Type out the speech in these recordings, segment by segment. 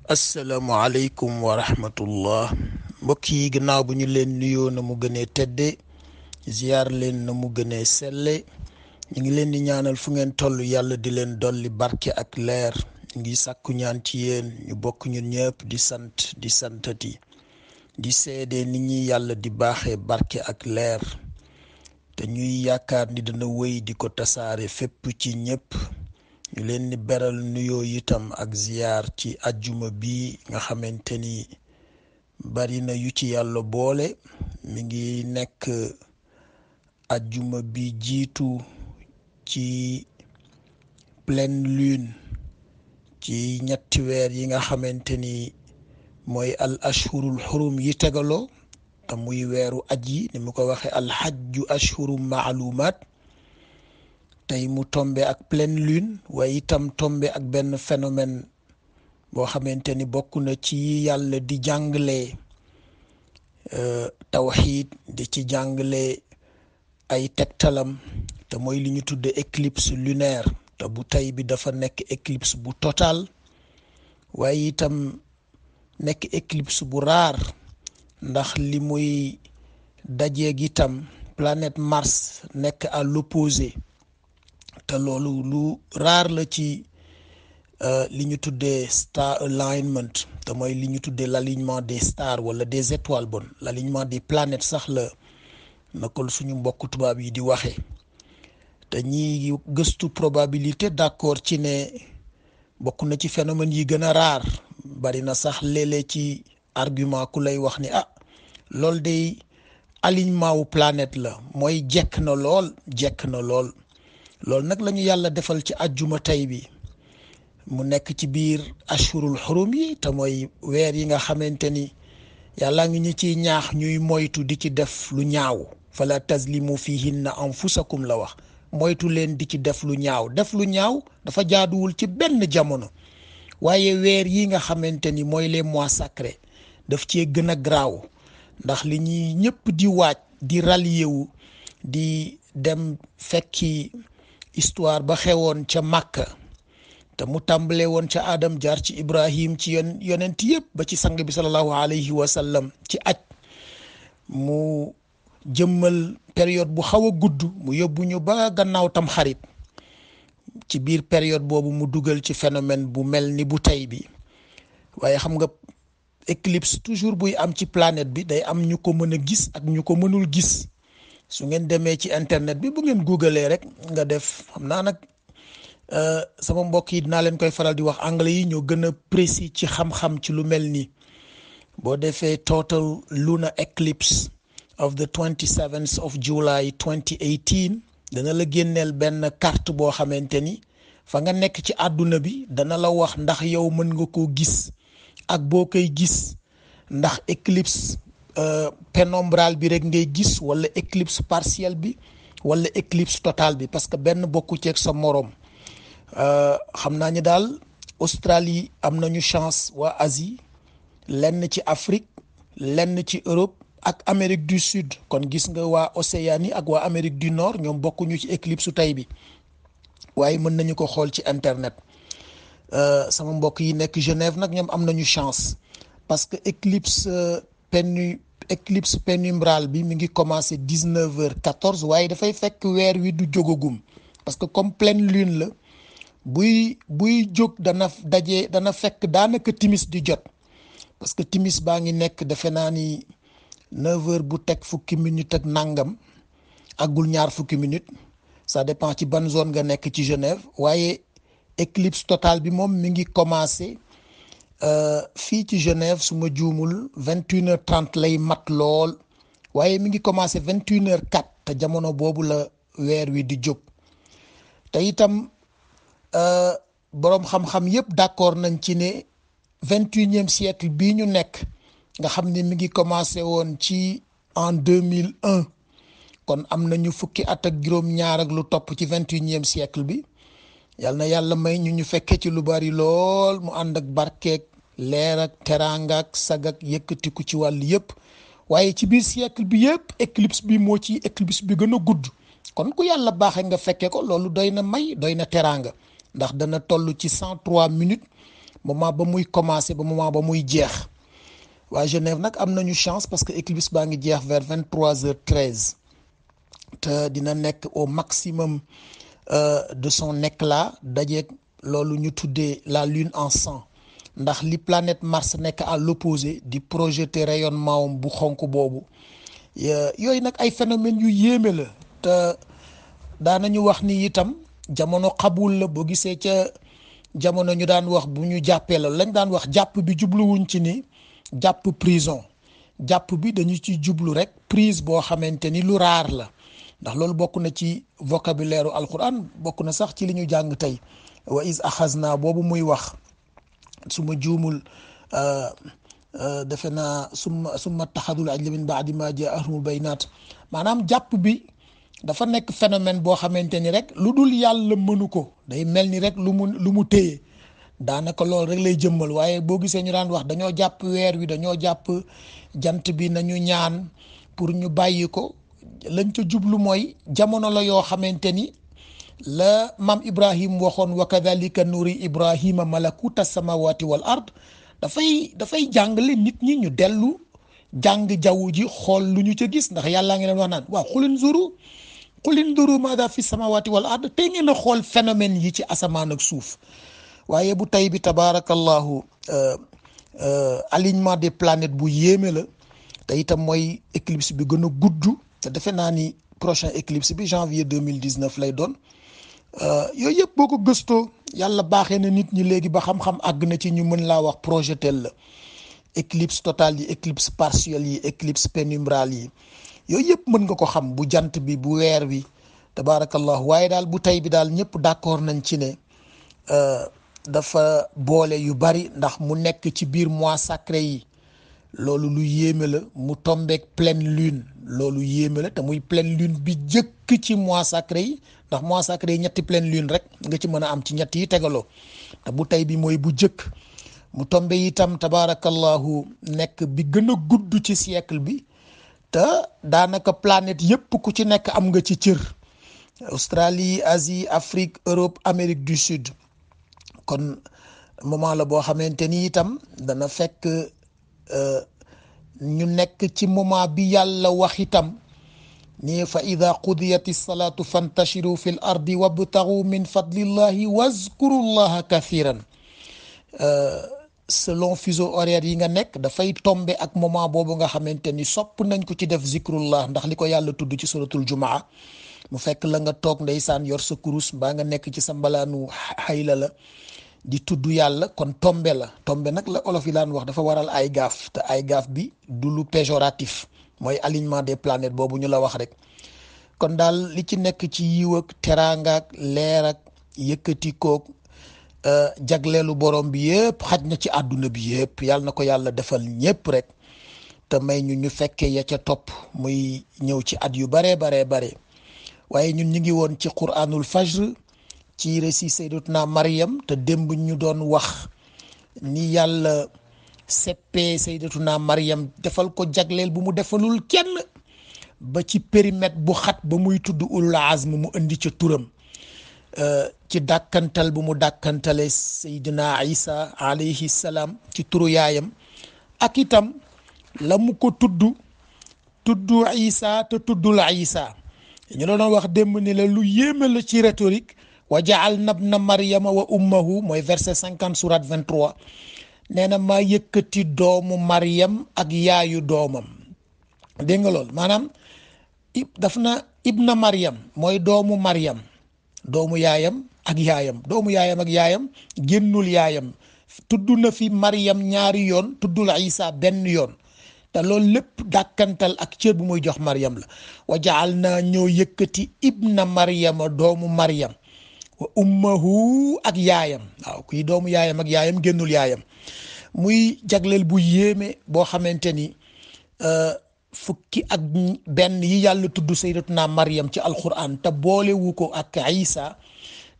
asalaamualeykum wa rahmatullah mbokk yi gannaaw bu ñu leen nuyoo na mu gënee tedde ziyaar leen na mu gënee selle ñu ngi leen di ñaanal fu ngeen toll yàlla di leen dolli barke ak leer ñu ngi sàkku ñaan ci yéen ñu bokk ñun ñëpp di sant di santati di seede nit ñi yàlla di baaxee barke ak leer te ñuy yaakaar ni dana wéy di ko tasaare fépp ci ñëpp ñu leen ni beral nuyoo itam ak ziyaar ci ajjuma bi nga xamante ni bari na yu ci yàlla boole mi ngi nekk ajjuma bi jiitu ci pleine lune ci ñetti weer yi nga xamante ni mooy al ashhurul xurum yi tegaloo te muy weeru aj yi ni mu ko waxee al hajju ashhurum maalumaat tey mu tombe ak pleine lune waaye itam tombe ak benn phénomène boo xamante ni bokk na ci yàlla di jàngale tawxiid di ci jàngale ay tegtalam te mooy li ñu tudde éclipse lunaire te bu tey bi dafa nekk éclipse bu total waaye itam nekk éclipse bu rare ndax li muy dajeeg itam planète Mars nekk à l'opposé te loolu lu rare la ci li ñu tuddee star alignment te mooy li ñu tuddee l'alignement des stars wala des étoiles bon l'alignement des planètes sax la naka suñu mbokk tubaab yi di waxee te ñi gëstu probabilité d'accord ci ne bokk na ci phénomène yi gën a rare bari na sax léeg-léeg ci argument ku lay wax ni loolu day alignement wu planète la mooy jekk na lool loolu nag la ñu yàlla defal ci ajjuma tey bi mu nekk ci biir ashurul xurum yi te mooy weer yi nga xamante ni yàlla ngi ñu ciy ñaax ñuy moytu di ci def lu ñaaw fala tazlimu fihinna anfusakum la wax moytu leen di ci def lu ñaaw dafa jaaduwul ci benn jamono waaye weer yi nga xamante ni mooy les mois sacrés daf cee gën a graaw ndax li ñuy ñëpp di waaj di rallier wu di dem fekki histoire ba xewoon ca Makka te mu tàmbalee woon ca Adam jaar ci Ibrahim ci yonent yëpp ba ci sang bi sallallahu alayhi wa sallam ci aj mu jëmmal période bu xaw a gudd mu yóbbu ñu ba gannaaw tam xarit ci biir période boobu mu dugal ci phénomène bu mel ni bu tey bi waaye xam nga éclipse toujours buy am ci planète bi day am ñu ko mën a gis ak ñu ko mënul gis su ngeen demee ci internet bi bu ngeen googlee rek nga def xam naa nag sama mbokk yi dinaa leen koy faral di wax anglais yi ñoo gën a précis ci xam-xam ci lu mel ni boo defee total lunar eclipse of the 27th of July 2018 dana la génneel benn carte boo xamante ni fa nga nekk ci àdduna bi dana la wax ndax yow mën nga koo gis ak boo koy gis ndax éclipse pénombrale bi rek ngay gis wala éclipse partielle bi wala éclipse totale bi parce que benn bokku ceeg sa moroom xam naa ni daal Australie am nañu chance waa Asie lenn ci Afrique lenn ci Europe ak Amérique du Sud kon gis nga waa Océanie ak waa Amérique du Nord ñoom bokkuñu ci éclipse su tey bi waaye mën nañu ko xool ci internet sama mbokk yi nekk Genève nag ñoom am nañu chance parce que éclipse pénumbrale bi mi ngi commencé 19h14 waaye dafay fekk weer wi du jógagum parce que comme pleine lune la buy jóg dana fekk daanaka timis di jot parce que timis baa ngi nekk defe naa ni 9h bu teg fukki minutes ak nangam agul ñaar fukki minutes ça dépend ci ban zone nga nekk ci Genève waaye éclipse totale bi moom mi ngi commencé fii ci Genève su ma juumul 21h30 lay mat lool waaye mi ngi commencé 21h04 te jamono boobu la weer wi di jóg te itam boroom xam-xam yépp d'accord nañ ci ne 21e siècle bii ñu nekk nga xam ne mi ngi commencé woon ci en 2001 kon am nañu fukki at ak juróom-ñaar ak lu topp ci 21e siècle bi yal na yàlla may ñu fekkee ci lu bari lool mu ànd ak barkeeg leer ak teraanga ak sag ak yëkkatiku ci wàll yëpp waaye ci biir siècle bi yëpp éclipse bi moo ci éclipse bi gën a gudd kon ku yàlla baaxee nga fekkee ko loolu doy na may doy na teraanga ndax dana toll ci 103 minutes moment ba muy commencer ba moment ba muy jeex. waa Genève nag am nañu chance parce que éclipse baa ngi jeex vers 23h13 te dina nekk au maximum de son éclat dajeeg loolu ñu tuddee la lune en sang ndax li planète Mars nekk à l'opposé di projeter rayonnement am bu xonk boobu yooyu nag ay phénomènes yu yéeme la te daanañu wax ni itam jamono xabul la boo gisee ca jamono ñu daan wax bu ñu jàppee la lañ daan wax jàpp bi jubluwuñ ci ni jàpp prison jàpp bi dañu ci jublu rek prise boo xamante ni lu raar la ndax loolu bokk na ci vocabulaire u alquran bokk na sax ci li ñu jàng tey wa is axazna boobu muy wax su ma juumul defe naa summa taxadul ajla min baadi ma jaahumul baynaat maanaam jàpp bi dafa nekk phénomène boo xamante ni rek lu dul yàlla mënu ko day mel ni rek lu mu téye daanaka loolu rek lay jëmmal waaye boo gisee ñu daan wax dañoo jàpp weer wi dañoo jàpp jant bi nañu ñaan pour ñu bàyyi ko lañ ca jublu mooy jamono la yoo xamante ni la maam Ibrahim waxoon wa kadhalika nuri Ibrahima malakuta samawati wal ard dafay jàngale nit ñi ñu dellu jàng jaww ji xool lu ñu ca gis ndax yàllaa ngi leen wax naan waaw xulin duru maada fi samawati wal ard tey ngeen a xool phénomène yi ci asamaan ak suuf waaye bu tey bi tabaarakallahu alignement des planètes bu yéeme la te itam mooy éclipse bi gën a gudd te defe naa ni prochain éclipse bi janvier 2019 lay doon yooyu yëpp boo ko gëstoo yàlla baaxee na nit ñi léegi ba xam-xam àgg na ci ñu mën laa wax projetel la éclipse totale yi éclipse partielle yi éclipse pénumbrale yi yooyu yëpp mën nga ko xam bu jant bi bu weer bi tabaarakallahu waaye daal bu tey bi daal ñëpp d'accord nañ ci ne dafa boole yu bari ndax mu nekk ci biir mois sacré yi loolu lu yéeme la mu tombeek pleine lune loolu yéeme la te muy pleine lune bi jëkk ci mois sacré yi ndax mois sacré yi ñetti pleine lune rek nga ci mën a am ci ñett yi tegaloo te bu tey bi mooy bu jëkk mu tombe itam tabaarakallahu nekk bi gën a gudd ci siècle bi te daanaka planète yépp ku ci nekk am nga ci cër Australie Asie Afrique Europe Amérique du Sud kon moment la boo xamante ni itam dana fekk ñu nekk ci moment bi yàlla wax itam ni fa ida qudiyati salaatu fantashiru fi l ardi wabtagu min fadlillahi wazkuru llaha kathiran selon fuseau horaire yi nga nekk dafay tombe ak moment boobu nga xamante ni sopp nañ ko ci def zikrullah ndax li ko yàlla tudd ci suratul jumaa mu fekk la nga toog ndeysaan yor sa kurus mbaa nga nekk ci sa mbalaanu xayla la di tudd yàlla kon tombe la tombe nag la olof yi daan wax dafa waral ay gaaf te ay gaaf bi du lu péjoratif mooy alignement des planètes boobu ñu la wax rek kon daal li ci nekk ci yiw ak teraanga ak leer ak yëkkati koog jagleelu borom bi yëpp xaj na ci àdduna bi yëpp yàlla na ko yàlla defal ñëpp rek te may ñu fekkee ya ca topp muy ñëw ci at yu baree bare waaye ñun ñu ngi woon ci Qur'anul Fajr ci récit Sayyidatuna Maryam te démb ñu doon wax ni yàlla seppee Sayyidatuna Maryam defal ko jagleel bu mu defalul kenn ba ci périmètre bu xat ba muy tudd ulul azm mu indi ca turam ci dàkkantal bu mu dàkkantale Seydina Isa alayhi salaam ci turu yaayam ak itam la mu ko tudd Isa te tuddul Isa ñu la doon wax démb ni la lu yéeme la ci rhétorique wa ja'alna ibna maryama wa ummahu mooy verset 50 surat 23 nee na maa yëkkati doomu Maryam ak yaayu doomam dégg nga loolu maanaam daf na ibna Maryam mooy doomu Maryam doomu yaayam ak yaayam doomu yaayam ak yaayam génnul yaayam tudd na fi Maryam ñaari yoon tuddul Isa benn yoon te loolu lépp dàkkantal ak cër bu muy jox Maryam la wa jaal naa ñoo yëkkati ibna Maryama doomu Maryam wa ummahu ak yaayam waaw kuy doomu yaayam ak yaayam génnul yaayam muy jagleel bu yéeme boo xamante ni fukki ak benn yi yàlla tudd sayyidatuna Maryam ci alquran te boolewu ko ak Isa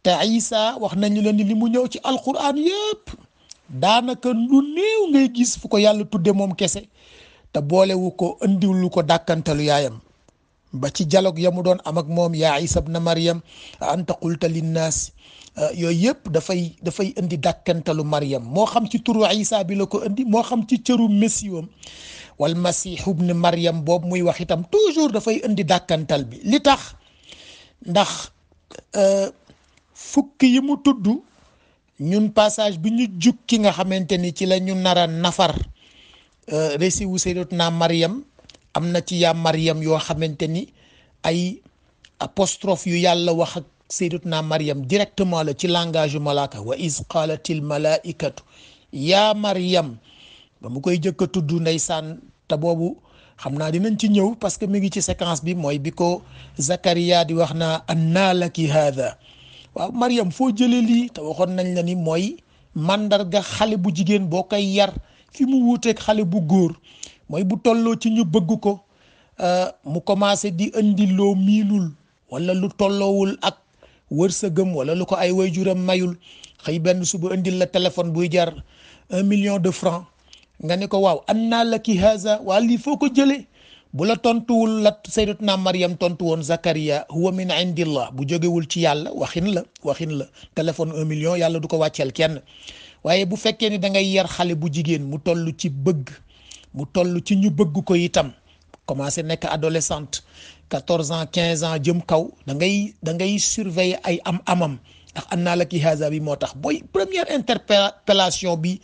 te Isa wax nañu leen ni li mu ñëw ci alquran yépp daanaka lu néew ngay gis fu ko yàlla tudde moom kese te boolewu ko indiwlu ko dàkkantalu yaayam ba ci dialogue ya mu doon am ak moom yaa Isa ibn Maryam anta qulta linnaas yooyu yëpp dafay indi dàkkantalu Maryam moo xam ci turu Isa bi la ko indi moo xam ci cëru messiwam wal masihu ibn Maryam boobu muy wax itam toujours dafay indi dàkkantal bi li tax ndax fukk yi mu tudd ñun passage bi ñu jukki nga xamante ni ci la ñu nara nafar récit wu sayyidatuna Maryam am na ci yaa Maryam yoo xamante ni ay apostrophe yu yàlla wax ak sayyidatuna Maryam directement la ci langage yu malaaka wa iz qaalatil malaikatu yaa Maryam ba mu koy jëkk a tudd ndeysaan te boobu xam naa dinañ ci ñëw parce que mi ngi ci séquence bi mooy bi ko Zakaria di wax naa annaa laki haada waaw Maryam foo jëlee lii te waxoon nañ la ni mooy mandarga xale bu jigéen boo koy yar fi mu wuuteeg xale bu góor mooy bu tolloo ci ñu bëgg ko mu commencé di indi loo miinul wala lu tolloowul ak wërsëgam wala lu ko ay waajuram mayul xëy benn suba indil la téléphone buy jar 1 million de francs nga ne ko waaw annaa laki haza waa lii foo ko jëlee bu la tontuwul la sayyidatuna Maryam tontu woon Zakaria huwa min indillah bu jógewul ci yàlla waxin la téléphone 1 million yàlla du ko wàcceel kenn waaye bu fekkee ni da ngay yar xale bu jigéen mu toll ci bëgg mu toll ci ñu bëgg ko itam commencé nekk adolescente 14 ans 15 ans jëm kaw da ngay surveiller ay amam ndax annaa laki haza bi moo tax booy première interpellation bi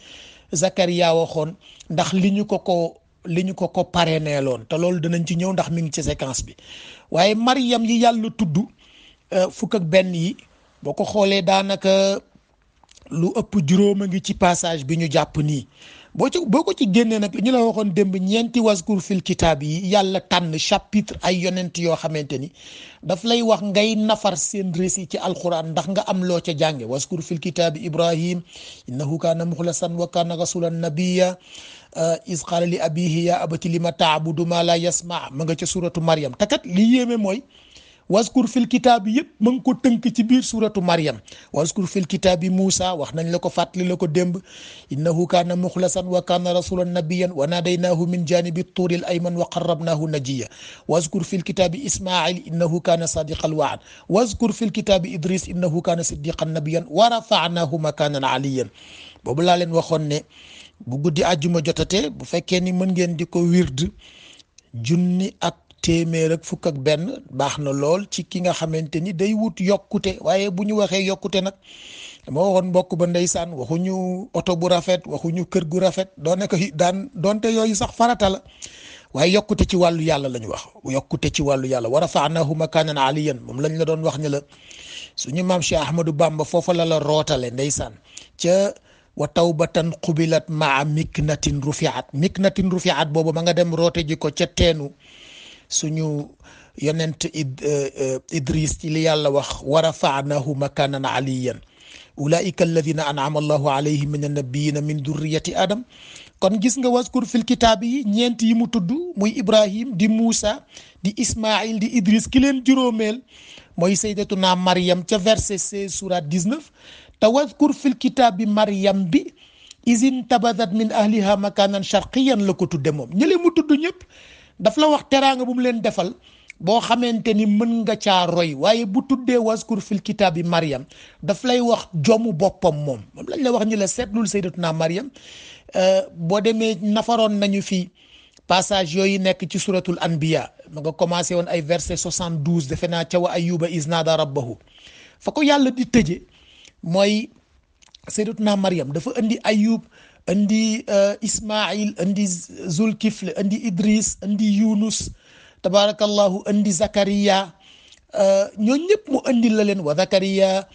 Zakaria waxoon ndax li ñu ko parrainé loon te loolu dinañ ci ñëw ndax mi ngi ci séquence bi waaye Maryam yi yàlla tudd fukk ak benn yi boo ko xoolee daanaka lu ëpp juróom a ngi ci passage bi ñu jàpp nii boo ko ci génnee nag li ñu la waxoon démb ñeenti waskur fil kitaab yi yàlla tànn chapitre ay yonent yoo xamante ni daf lay wax ngay nafar seen récit ci alquran ndax nga am loo ca jànge waskur fil kitaabi Ibrahim innahu kaana muxlasan wa kaana rasulan nabiyya iz qaala li abihi ya abati lima taabudu ma la yasma ma nga ca suratu Maryam te kat li yéeme mooy waskur fil kitaabi yëpp ma ngi ko tënk ci biir suratu Maryam waskur fil kitaabi Moussa wax nañ la ko fàttali la ko démb innahu kaana muxlasan wa kaana rasulan nabiyan wa naadaynaahu min janibi tuuril ayman wa qarrabnaahu najiya waskur fil kitaabi Ismail innahu kaana sadiqal waad waskur fil kitaabi Idris innahu kaana siddiqan nabiyan wa rafanaahu makanan aliyan boobu laa leen waxoon ne bu guddi àjjuma jotatee bu fekkee ni mën ngeen di ko wird junni ak téeméer ak fukk ak benn baax na lool ci ki nga xamante ni day wut yokkute waaye bu ñu waxee yokkute nag dama waxoon mbokk ba ndeysaan waxuñu oto bu rafet waxuñu kër gu rafet doone ko doonte yooyu sax farata la waaye yokkute ci wàllu yàlla la ñu wax yokkute ci wàllu yàlla wa rafa'nahu makanan aliyan moom lañ la doon wax ne la suñu maam Cheikh Ahmadou Bamba foofa la rootale ndeysaan ca wa tawbatan qubilat maa miknatin rufiat boobu ma nga dem roote ji ko ca teenu suñu yonent Idris ci li yàlla wax wa rafa'nahu makanan aliyan ulaika alladina an'ama allahu alayhim min annabiyina min durriyati adam kon gis nga waskur fil kitaab yi ñeent yi mu tudd muy Ibrahim di Moussa di Ismail di Idris ki leen juróomeel mooy sayyidatuna Maryam ca verset 16 surat 19 te waskur fil kitaab bi Maryam bi izin tabadat min ahliha makanan sharqiyan la ko tudde moom ñële mu tudd ñëpp daf la wax teraanga bu mu leen defal boo xamante ni mën nga caa roy waaye bu tuddee waskur fil kitaabi Maryam daf lay wax jomu boppam moom lañ la wax ñi la seetlul sayyidatuna Maryam boo demee nafaroon nañu fi passage yooyu nekk ci suratul anbiya ma nga commencé woon ay verset 72 defe naa ca wa ayuba isnaada rabbahu fa ko yàlla di tëje mooy sayyidatuna Maryam dafa indi ayub indi Ismail indi Zulkifl indi Idris indi Yunus tabarakallahu indi Zakaria ñoo ñëpp mu indi la leen wa Zakaria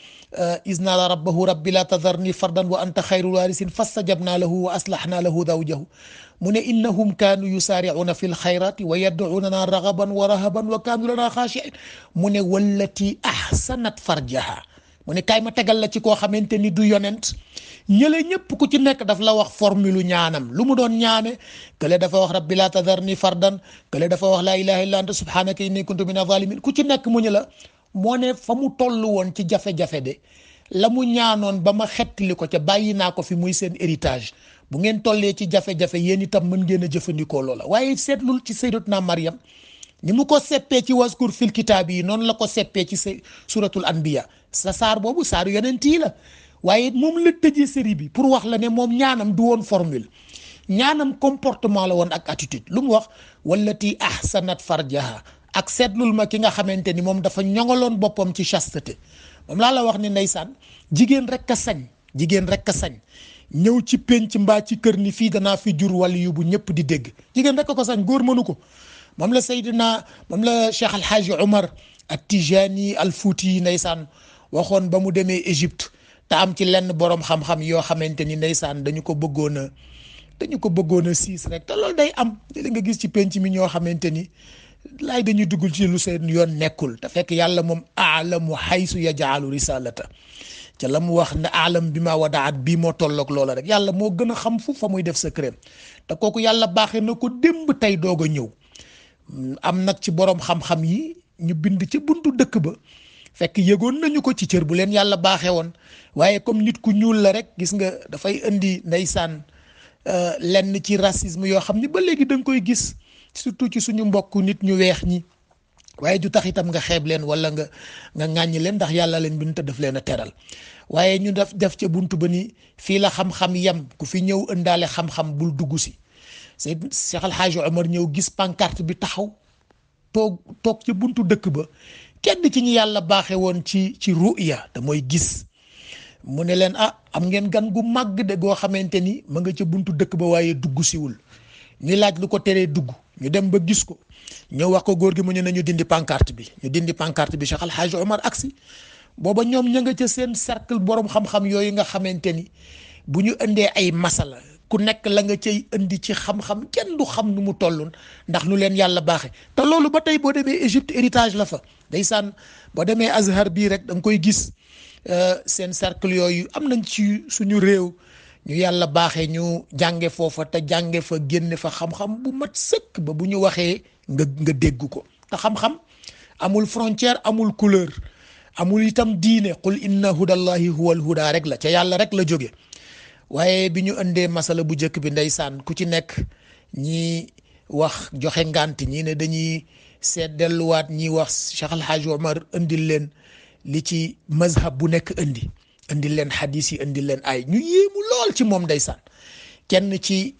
isnaada rabbahu rabbi la tadharni fardan wa anta xayrul waarisin fastajabna lahu wa aslahna lahu zawjahu mu ne innahum kaanu yusaari'una fi lxayrati wa yad'unana raghaban wa rahaban wa kaanu lana xaashi'in mu ne wallati ahsanat farjaha mu ne kaay ma tegal la ci koo xamante ni du yonent ñële ñëpp ku ci nekk daf la wax formule ñaanam lu mu doon ñaane kële dafa wax rabbi la tadharni fardan kële dafa wax la ilaha illa anta subhanaka inni kuntu mina zalimin ku ci nekk mu ñu la moo ne fa mu toll woon ci jafe-jafe de la mu ñaanoon ba ma xettali ko ca bàyyi naa ko fi muy seen héritage bu ngeen tollee ci jafe-jafe yéen itam mën ngeen a jëfandikoo loola waaye seetlul ci sayyidatuna Maryam ni mu ko seppee ci waskur fil kitaab yi noonu la ko seppee ci suratul anbiya sa saar boobu saaru yonent yi la waaye moom la tëjee série bi pour wax la ne moom ñaanam du woon formule ñaanam comportement la woon ak attitude lu mu wax wallati ahsanat farjaha ak seetlul ma ki nga xamante ni moom dafa ñoŋaloon boppam ci chasteté moom laa la wax ne ndeysaan jigéen rek a sañ ñëw ci penc mbaa ci kër ni fii danaa fi jur wali yu bu ñëpp di dégg jigéen rek ko sañ góor mënu ko moom la Cheikh Alhaaji Omar ak Tijani al Fouti yi ndeysaan waxoon ba mu demee Égypte te am ci lenn borom xam-xam yoo xamante ni ndeysaan dañu ko bëggoon a siis rek te loolu day am li nga gis ci penc mi ñoo xamante ni laay dañuy duggul ci lu seen yoon nekkul te fekk yàlla moom aalamu haysu yajaalu risalata ca la mu wax ne aalam bi ma wadaat bii moo tolloog loola rek yàlla moo gën a xam fu fa muy def secret te kooku yàlla baaxee na ko démb tey doog a ñëw am nag ci borom xam-xam yi ñu bind ci buntu dëkk ba fekk yëgoon nañu ko ci cër bu leen yàlla baaxee woon waaye comme nit ku ñuul la rek gis nga dafay indi ndeysaan lenn ci racisme yoo xam ni ba léegi da nga koy gis surtout ci suñu mbokk nit ñu weex ñi waaye du tax itam nga xeeb leen wala nga ŋàññi leen ndax yàlla leen bind te daf leen a teral waaye ñu def ca buntu ba ni fii la xam-xam yem ku fi ñëw ëndaale xam-xam bul dugg si Cheikh El Hadj Omar ñëw gis pancarte bi taxaw toog ca buntu dëkk ba kenn ci ñu yàlla baaxe woon ci ruya te mooy gis mu ne leen am ngeen gan gu màgg de goo xamante ni ma nga ca buntu dëkk ba waaye dugg siwul ñu laaj lu ko teree dugg ñu dem ba gis ko ñëw wax ko góor gi mu ne nañu dindi pancarte bi ñu dindi pancarte bi Cheikh El Hadj Omar aksi booba ñoom ña nga ca seen cercle borom xam-xam yooyu nga xamante ni bu ñu indee ay masala ku nekk la nga cay indi ci xam-xam kenn du xam nu mu tolloon ndax nu leen yàlla baaxe te loolu ba tey boo demee Égypte héritage la fa ndeysaan boo demee Azhar bii rek da nga koy gis seen cercle yooyu am nañ ci suñu réew ñu yàlla baaxee ñu jànge foofa te jànge fa génne fa xam-xam bu mat sëkk ba bu ñu waxee nga dégg ko te xam-xam amul frontière amul couleur amul itam diine qul inna hudallahi huwal huda rek la ca yàlla rek la jóge waaye bi ñu indee masala bu njëkk bi ndeysaan ku ci nekk ñi wax joxe ngant ñi ne dañuy seet delluwaat ñi wax Cheikh El Hadj Omar indil leen li ci mazhab bu nekk indil leen xadis yi indil leen ay ñu yéemu lool ci moom ndeysaan kenn ci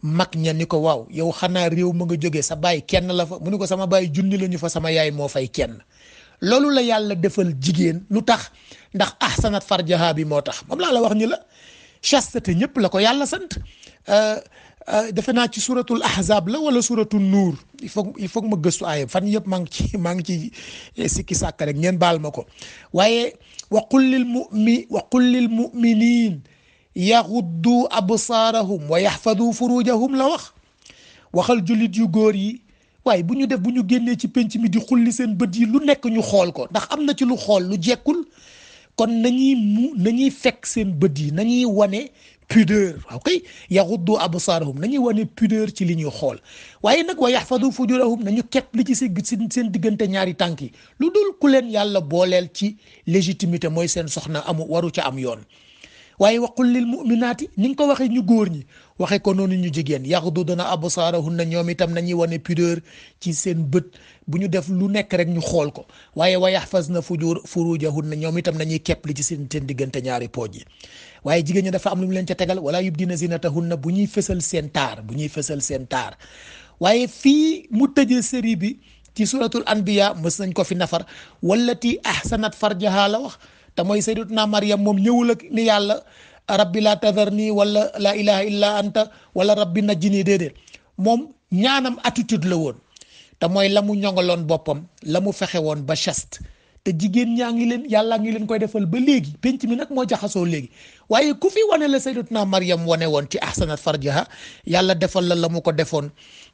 mag ña ni ko waaw yow xanaa réew ma nga jógee sa baay kenn la fa mu ni ko sama baay junni la ñu fa sama yaay moo fay kenn loolu la yàlla defal jigéen lu tax ndax ahsanat farjaha bi moo tax moom laa la wax ni la chasteté ñëpp la ko yàlla sant defe naa ci suratul ahzab la wala suratul nuur il faut ma gëstu aaya fan yëpp maa ngi ci sikki sàkk rek ngeen baal ma ko waaye wa qul lil muminin yaxuddu absaarahum wa yaxfadu furujahum la waxal jullit yu góor yi waaye bu ñu génnee ci penc mi di xulli seen bët yi lu nekk ñu xool ko ndax am na ci lu xool lu jekkul kon nañuy fekk seen bët yi nañuy wane pudeur waaw kay yaxuddu absaarahum nañuy wane pudeur ci li ñuy xool waaye nag wa yaxfadu fujurahum nañu kepp li ci seen diggante ñaari tànk yi lu dul ku leen yàlla booleel ci légitimité mooy seen soxna waru ca am yoon waaye waqul lil muminaati ni nga ko waxee ñu góor ñi waxee ko noonu ñu jigéen yaxdudna absaarahunna ñoom itam nañuy wane pudeur ci seen bët bu ñu def lu nekk rek ñu xool ko waaye wa yaxfazna furujahunna ñoom itam nañuy kepp li ci seen diggante ñaari pooj yi waaye jigéen ñi dafa am lu mu leen ca tegal wala yubdina zinatahunna bu ñuy fësal seen taar waaye fii mu tëjee série bi ci suratul anbiya mës nañ ko fi nafar wallati ahsanat farjaha la wax te mooy sayyidatuna Maryam moom ñëwul ak ni yàlla rabbi la tadharni wala la ilaha illa anta wala rabbi najjini déedéet moom ñaanam attitude la woon te mooy la mu ñongaloon boppam la mu fexe woon ba chaste te jigéen ñaa ngi leen yàllaa ngi leen koy defal ba léegi penc mi nag moo jaxasoo léegi waaye ku fi wane la sayyidatuna Maryam wane woon ci ahsanat farjaha yàlla defal la mu ko defoon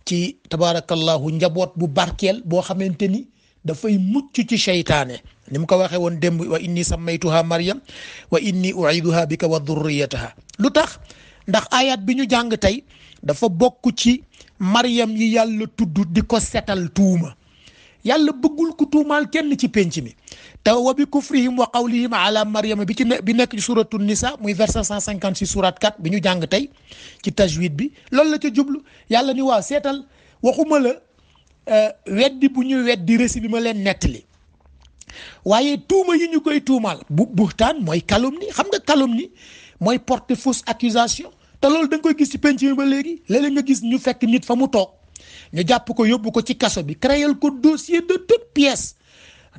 ci tabarakallahu njaboot bu barkeel boo xamante ni dafay mucc ci seytaane ni mu ko waxee woon démb wa inni sammaytuha Maryam wa inni u'iduha bika wa dhurriyataha lu tax ndax ayat bi ñu jàng tey dafa bokk ci Maryam yi yàlla tudd di ko setal tuuma yàlla bëggul ku tuumaal kenn ci penc mi te wa bi kufrihim wa qawlihim ala Maryam bi nekk ci suratu nisa muy verset 156 surat 4 bi ñu jàng tey ci tajwid bi loolu la ca jublu yàlla ni waaw seetal waxuma la weddi bu ñu weddi récit bi ma leen nettali waaye tuuma yi ñu koy tuumaal buxtaan mooy calomnie. xam nga calomnie mooy porter fausse accusation te loolu da nga koy gis ci penc mi ba léegi. léeg-léeg nga gis ñu fekk nit fa mu toog ñu jàpp ko yóbbu ko ci kaso bi créer ko dossier de toute pièce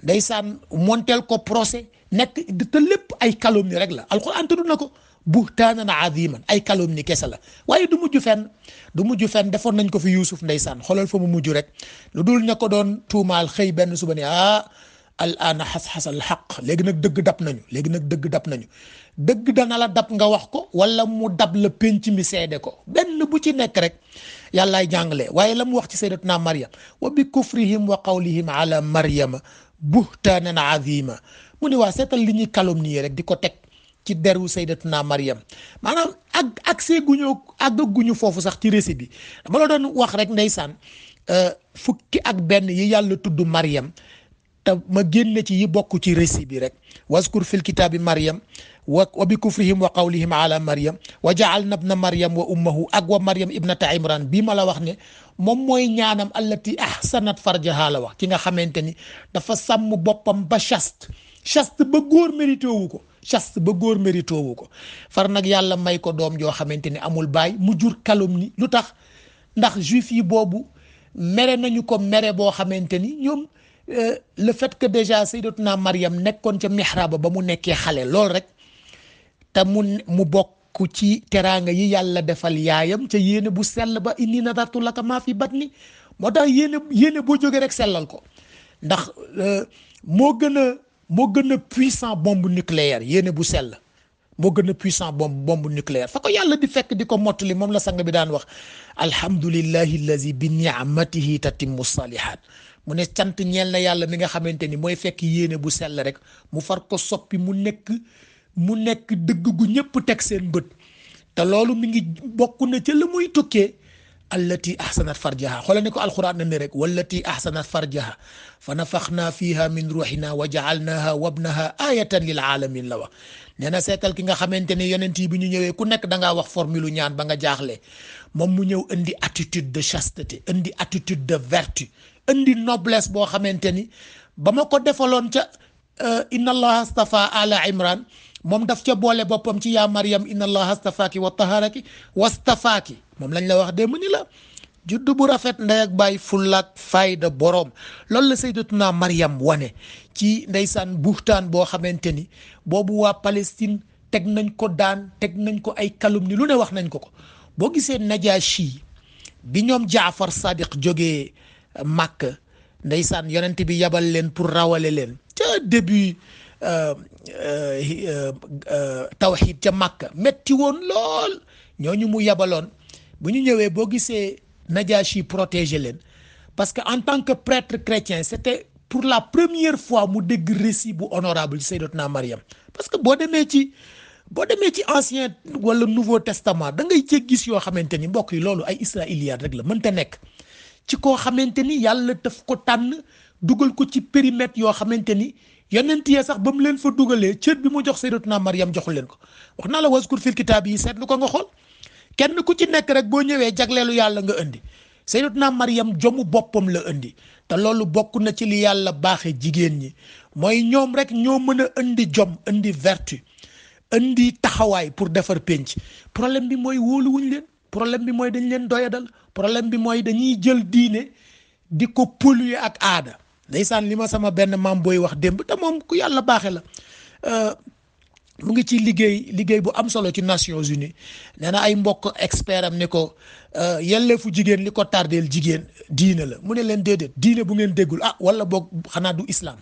ndeysaan monteel ko procès nekk te lépp ay calomnie rek la. alxuraan tudd na ko buhtaanan aziman, ay calomnie kese la waaye du mujj fenn defoon nañ ko fi Yuusuf ndeysaan xoolal fa mu mujj rek lu dul ña ko doon tuumaal xëy benn suba ne al aana xas-xasal xaq léegi nag dëgg dab nañu dëgg dana la dab nga wax ko wala mu dab la penc mi seede ko benn bu ci nekk rek yàllaay jàngale. waaye la mu wax ci sayyidatuna Maryam wa bi kufrihim wa qawlihim ala Maryama buhtaanan azima mu ne waa seetal li ñuy calomnier rek di ko teg ci deru sayyidatuna Maryam maanaam àgguñu foofu sax ci récit bi dama la doon wax rek ndeysaan fukki ak benn yi yàlla tudd Maryam te ma génne ci yi bokk ci récit bi rek waskur fil kitaabi Maryam wa bi kufrihim wa qawlihim ala Maryam wa ja'alna ibna Maryam wa ummahu ak wa Maryam ibnata Imran bii ma la wax ne moom mooy ñaanam allati ahsanat farjaha la wax ki nga xamante ni dafa sàmm boppam ba chaste ba góor mérité wu ko far nag yàlla may ko doom joo xamante ni amul baay mu jur calomnie. lu tax ndax juif yi boobu mere nañu ko mere boo xamante ni ñoom le fait que déjà sayyidatuna Maryam nekkoon ca mihraba ba mu nekkee xale lool rek te mu bokk ci teraanga yi yàlla defal yaayam ca yéene bu sell ba inni nadartu laka maa fi batni moo tax yéene boo jógee rek sellal ko ndax moo gën a puissant bombe nucléaire yéene bu sell moo gën a puissant bombe nucléaire fa ko yàlla di fekk di ko mottali moom la sang bi daan wax alhamdulillahi allazi bi ni'matihi tatimmu salihat mu ne cant ñeel na yàlla mi nga xamante ni mooy fekk yéene bu sell rek mu far ko soppi mu nekk dëgg gu ñëpp teg seen bët te loolu mi ngi bokk na ca la muy tukkee allati ahsanat farjaha xoolal ne ko alquran ne rek wallati ahsanat farjaha fa nafaxna fiha min ruuxina wa jaalnaha wabnaha ayatan lil alamin la wax nee na seetal ki nga xamante ne yonent yi bi ñu ñëwee ku nekk da ngaa wax formule ñaan ba nga jaaxle moom mu ñëw indi attitude de chasteté indi attitude de vertu indi noblesse boo xamante ni ba ma ko defaloon ca inna allaha astafa ala imran moom daf ca boole boppam ci yaa Maryam inna allaha astafaaki wa taharaki wastafaaki moom lañ la wax démb ni la juddu bu rafet ndey ak bàyyi fullaak fayda boroom loolu la sayyidatuna Maryam wane ci ndeysaan buxtaan boo xamante ni boobu waa Palestine teg nañ ko ay calomnie lu ne wax nañ ko boo gisee Najashi bi ñoom Jaafar Sadiq jógee Makka ndeysaan yonent bi yabal leen pour rawale leen ca début tawxiid ca Makka metti woon lool ñooñu mu yabaloon bu ñu ñëwee boo gisee Najashi protéger leen parce que en tant que prêtre chrétien c'était pour la première fois mu dégg récit bu honorable ci Sayyidatuna Maryam parce que boo demee ci ancien wala nouveau testament da ngay cee gis yoo xamante ni mbokk yi loolu ay israéliyaat rek la mënta nekk ci koo xamante ni yàlla daf ko tànn dugal ko ci périmètre yoo xamante ni yonent ya sax ba mu leen fa dugalee cër bi mu jox Sayyidatuna Maryam joxul leen ko wax naa la waskur fil kitaab yi seetlu ko nga xool kenn ku ci nekk rek boo ñëwee jagleelu yàlla nga indi Sayyidatuna Maryam jomu boppam la indi te loolu bokk na ci li yàlla baaxee jigéen ñi mooy ñoom rek ñoo mën a indi jom indi vertu indi taxawaay pour defar penc problème bi mooy wóoluwuñ leen problème bi mooy dañ leen doyadal problème bi mooy dañuy jël diine di ko polluer ak aada ndeysaan li ma sama benn maam booy wax démb te moom ku yàlla baaxe la mu ngi ci liggéey bu am solo ci Nations Unies nee na ay mbokk expert am ne ko yelleefu jigéen li ko tardeel jigéen diine la mu ne leen déedéet diine bu ngeen déggul wala boog xanaa du islam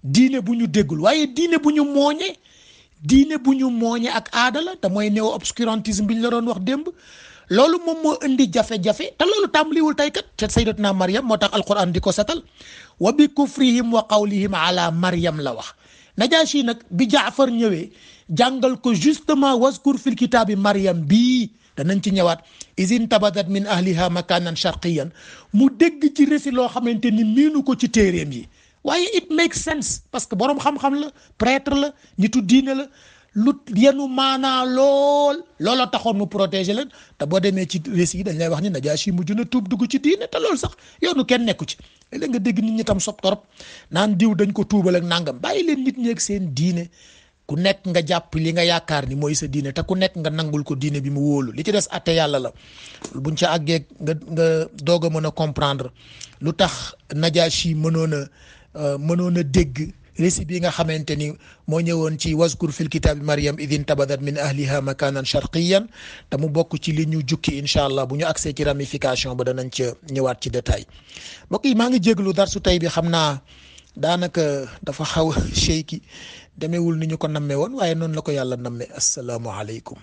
diine bu ñu déggul waaye diine bu ñu mooñe ak aada la te mooy néo obscurantisme bi ñu la doon wax démb loolu moom moo indi jafe-jafe te loolu tàmbaliwul tey kat te Sayyidatuna Maryam moo tax alquran di ko setal wa bi kufrihim wa qawlihim ala Maryam la wax Najashi nag bi Jaafar ñëwee jàngal ko justement waskur fil kitaabi Maryam bii danañ ci ñëwaat izin tabadat min ahliha makanan sharqiyan mu dégg ci récit loo xamante ni miinu ko ci téeréem yi waaye it makes sense parce que boroom xam-xam la prêtre la nitu diine la lu yenu maanaa looloo taxoon mu protéger leen te boo demee ci récit yi dañ lay wax ni Najaashi mujj na tuub dugg ci diine te loolu sax yoonu kenn nekku ci léeg nga dégg nit ñi tam sob torop naan diw dañ ko tuubal ak nangam bàyyi leen nit ñi ak seen diine ku nekk nga jàpp li nga yaakaar ni mooy sa diine te ku nekk nga nangul ko diine bi mu wóolu li ci des atte yàlla la buñ ca àggee nga doog a mën a comprendre lu tax Najaashi mënoon a dégg récit bi nga xamante ni moo ñëwoon ci waskur fil kitaabi Maryam idin tabadat min ahliha makanan sharqiyan te mu bokk ci li ñu jukki incha allah bu ñu accès ci ramification ba danañ ca ñëwaat ci détail mbokk yi maa ngi jéglu darsu tey bi xam naa daanaka dafa xaw a shaky demeewul ni ñu ko nammee woon waaye noonu la ko yàlla nammee asalaamualeykum